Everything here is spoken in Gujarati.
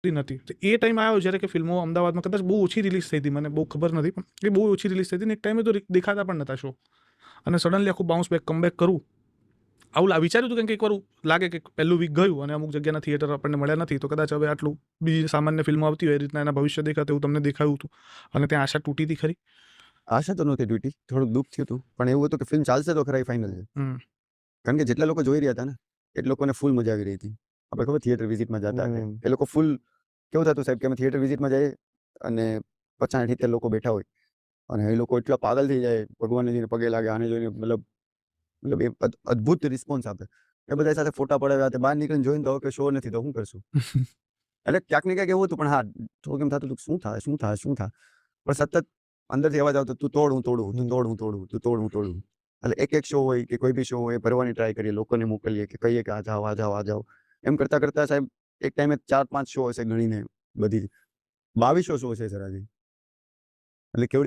નથી. તો એ ટાઈમ આવ્યો જ્યારે કે ફિલ્મો અમદાવાદમાં કદાચ બહુ ઓછી રિલીઝ થઈ હતી, મને બહુ ખબર નથી, પણ એ બહુ ઓછી રિલીઝ થઈ હતી ને એક ટાઈમે તો દેખાતા પણ નતા શો. અને સડનલી આખું બાઉન્સ બેક કમબેક કરું આવું વિચાર્યું હતું કે એક વાર લાગે કે પહેલું વીક ગયું અને અમુક જગ્યાના થિયેટર આપણને મળ્યા નથી, તો કદાચ હવે આટલું બીજી સામાન્ય ફિલ્મો આવતી હોય એ રીતના એના ભવિષ્ય દેખાતું એવું તમને દેખાયું હતું અને ત્યાં આશા તૂટી હતી ખરી? આશા તો નહોતી તૂટી, થોડુંક દુઃખ થયું હતું, પણ એવું હતું કે ફિલ્મ ચાલશે તો ખરા, ફાઇનલ છે. કારણ કે જેટલા લોકો જોઈ રહ્યા હતા ને એ લોકોને ફૂલ મજા આવી રહી હતી. આપણે ખબર થિયેટર વિઝિટમાં જતા એ લોકો ફૂલ કેવું થતું સાહેબ કે અમે થિયેટર વિઝિટમાં જઈએ અને 50-70 લોકો બેઠા હોય અને એ લોકો એટલા પાગલ થઈ જાય, ભગવાનને જોઈને પગે લાગે, આને જોઈને મતલબ એ અદ્ભુત રિસ્પોન્સ આપે. એ બધા સાથે ફોટા પડાવ્યા હતા, બહાર નીકળીને જોઈને તો કે શો નથી તો શું કરશું. એટલે ક્યાંક ને ક્યાંક એવું હતું, પણ હા થોડુંક એમ થતું હતું શું થાય, પણ સતત અંદરથી અવાજ આવતો તું તોડ હું તોડું, તું તોડ હું તોડું, તું તોડ હું તોડું. એટલે એક શો હોય કે કોઈ બી શો હોય ભરવાની ટ્રાય કરીએ, લોકોને મોકલીએ કે કહીએ કે આ જાઓ એમ કરતા કરતા સાહેબ એક ટાઈમે 4-5 શો હશે ગણીને બધી 2200 શો છે સર આજે. એટલે કેવડી